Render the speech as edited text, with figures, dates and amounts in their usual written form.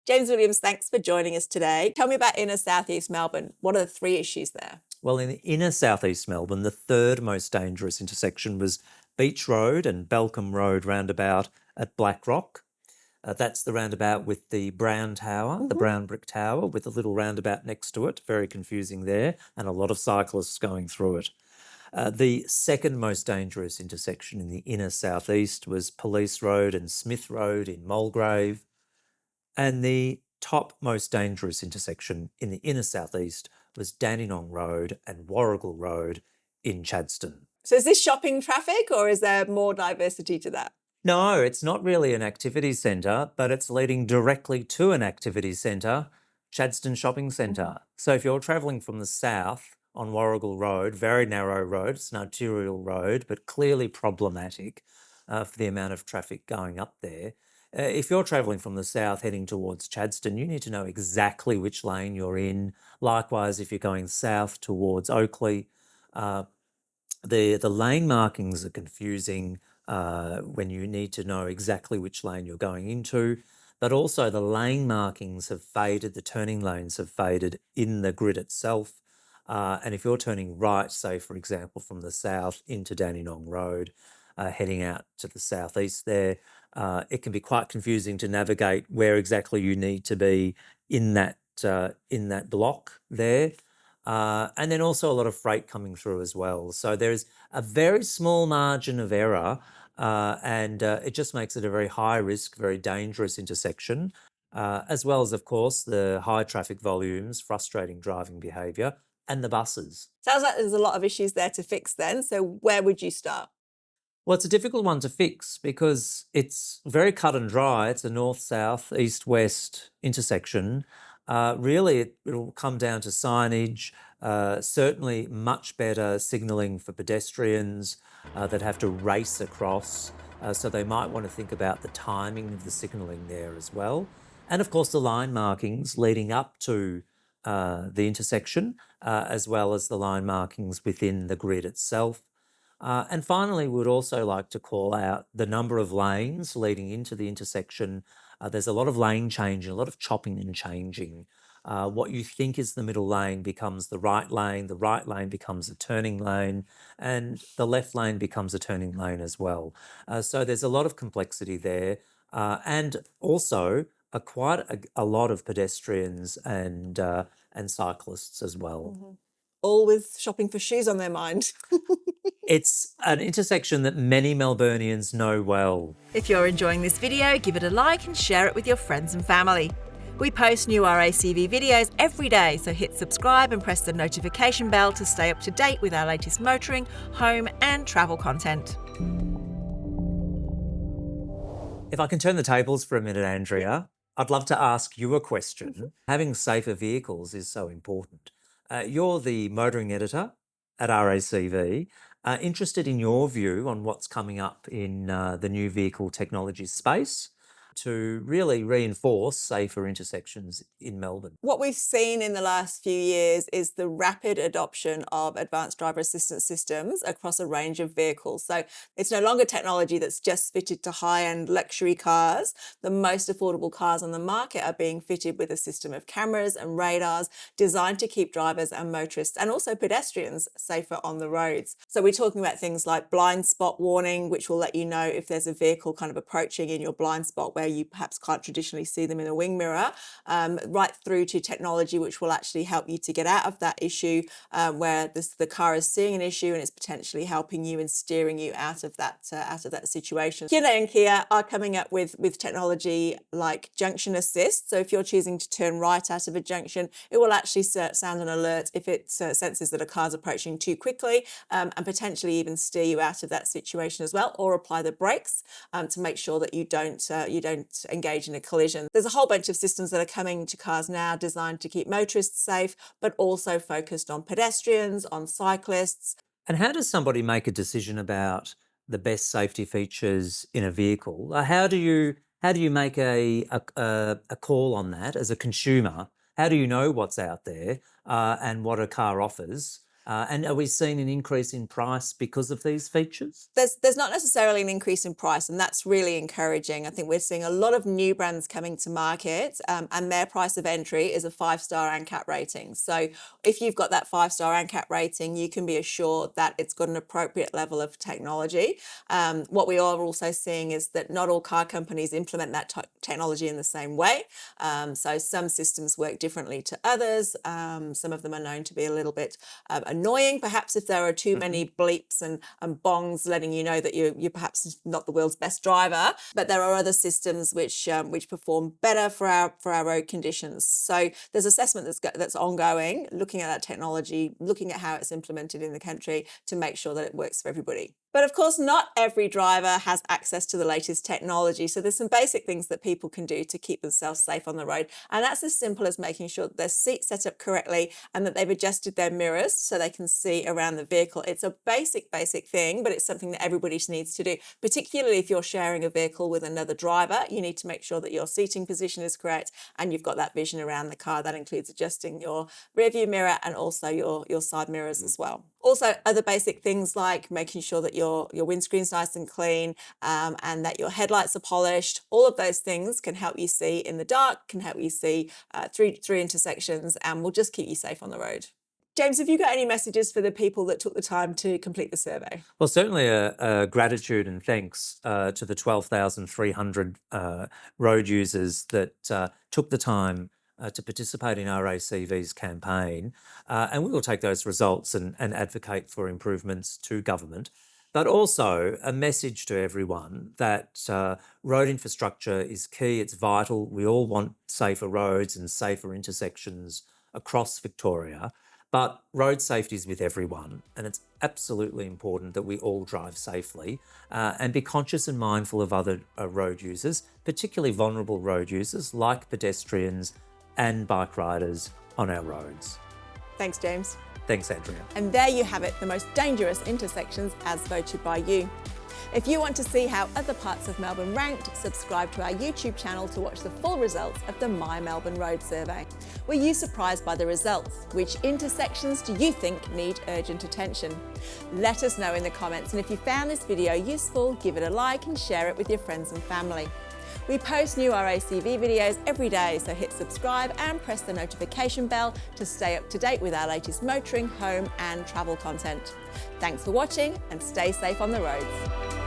James Williams, thanks for joining us today. Tell me about inner southeast Melbourne. What are the three issues there? Well, in inner southeast Melbourne, the third most dangerous intersection was Beach Road and Balcombe Road roundabout at Black Rock. That's the roundabout with the brown tower, the brown brick tower, with a little roundabout next to it. Very confusing there, and a lot of cyclists going through it. The second most dangerous intersection in the inner southeast was Police Road and Smith Road in Mulgrave. And the top most dangerous intersection in the inner southeast was Dandenong Road and Warrigal Road in Chadstone. So is this shopping traffic or is there more diversity to that? No, it's not really an activity centre, but it's leading directly to an activity centre, Chadstone Shopping Centre. So if you're travelling from the south on Warrigal Road, very narrow road, it's an arterial road, but clearly problematic for the amount of traffic going up there. If you're travelling from the south heading towards Chadstone, you need to know exactly which lane you're in. Likewise, if you're going south towards Oakleigh, the lane markings are confusing when you need to know exactly which lane you're going into, but also the lane markings have faded, the turning lanes have faded in the grid itself. And if you're turning right, say, for example, from the south into Dandenong Road, heading out to the southeast there, it can be quite confusing to navigate where exactly you need to be in that block there. And then also a lot of freight coming through as well. So there's a very small margin of error and it just makes it a very high risk, very dangerous intersection, as well as, of course, the high traffic volumes, frustrating driving behaviour, and the buses. Sounds like there's a lot of issues there to fix then. So where would you start? Well, it's a difficult one to fix because it's very cut and dry. It's a north-south, east-west intersection. Really, it'll come down to signage, certainly much better signalling for pedestrians that have to race across. So they might want to think about the timing of the signalling there as well. And of course, the line markings leading up to the intersection, as well as the line markings within the grid itself. And finally, we would also like to call out the number of lanes leading into the intersection. There's a lot of lane changing, a lot of chopping and changing. What you think is the middle lane becomes the right lane becomes a turning lane, and the left lane becomes a turning lane as well. So there's a lot of complexity there, and also quite a lot of pedestrians and cyclists as well. All with shopping for shoes on their mind. It's an intersection that many Melburnians know well. If you're enjoying this video, give it a like and share it with your friends and family. We post new RACV videos every day, so hit subscribe and press the notification bell to stay up to date with our latest motoring, home and travel content. If I can turn the tables for a minute, Andrea, I'd love to ask you a question. Having safer vehicles is so important. You're the motoring editor at RACV. Interested in your view on what's coming up in the new vehicle technology space to really reinforce safer intersections in Melbourne. What we've seen in the last few years is the rapid adoption of advanced driver assistance systems across a range of vehicles. So it's no longer technology that's just fitted to high-end luxury cars. The most affordable cars on the market are being fitted with a system of cameras and radars designed to keep drivers and motorists and also pedestrians safer on the roads. So we're talking about things like blind spot warning, which will let you know if there's a vehicle kind of approaching in your blind spot where you perhaps can't traditionally see them in a wing mirror, right through to technology which will actually help you to get out of that issue where the car is seeing an issue and it's potentially helping you and steering you out of that situation. Hyundai and Kia are coming up with technology like junction assist. So if you're choosing to turn right out of a junction, it will actually sound an alert if it senses that a car's approaching too quickly and potentially even steer you out of that situation as well, or apply the brakes to make sure that you don't engage in a collision. There's a whole bunch of systems that are coming to cars now designed to keep motorists safe, but also focused on pedestrians, on cyclists. And how does somebody make a decision about the best safety features in a vehicle? How do you make a call on that as a consumer? How do you know what's out there and what a car offers? And are we seeing an increase in price because of these features? There's not necessarily an increase in price, and that's really encouraging. I think we're seeing a lot of new brands coming to market, and their price of entry is a 5-star ANCAP rating. So if you've got that 5-star ANCAP rating, you can be assured that it's got an appropriate level of technology. What we are also seeing is that not all car companies implement that technology in the same way. So some systems work differently to others. Some of them are known to be a little bit annoying, perhaps if there are too many bleeps and bongs letting you know that you're perhaps not the world's best driver. But there are other systems which perform better for our road conditions. So there's assessment that's ongoing, looking at that technology, looking at how it's implemented in the country to make sure that it works for everybody. But of course, not every driver has access to the latest technology. So there's some basic things that people can do to keep themselves safe on the road. And that's as simple as making sure that their seat's set up correctly and that they've adjusted their mirrors so they can see around the vehicle. It's a basic thing, but it's something that everybody needs to do, particularly if you're sharing a vehicle with another driver. You need to make sure that your seating position is correct and you've got that vision around the car. That includes adjusting your rear view mirror and also your side mirrors as well. Also, other basic things like making sure that your windscreen's nice and clean, and that your headlights are polished. All of those things can help you see in the dark, can help you see through intersections, and will just keep you safe on the road. James, have you got any messages for the people that took the time to complete the survey? Well, certainly a gratitude and thanks to the 12,300 road users that took the time to participate in RACV's campaign. And we will take those results and advocate for improvements to government. But also a message to everyone that road infrastructure is key, it's vital. We all want safer roads and safer intersections across Victoria. But road safety is with everyone, and it's absolutely important that we all drive safely and be conscious and mindful of other road users, particularly vulnerable road users like pedestrians and bike riders on our roads. Thanks, James. Thanks, Andrea. And there you have it, the most dangerous intersections as voted by you. If you want to see how other parts of Melbourne ranked, subscribe to our YouTube channel to watch the full results of the My Melbourne Road Survey. Were you surprised by the results? Which intersections do you think need urgent attention? Let us know in the comments, and if you found this video useful, give it a like and share it with your friends and family. We post new RACV videos every day, so hit subscribe and press the notification bell to stay up to date with our latest motoring, home and travel content. Thanks for watching and stay safe on the roads.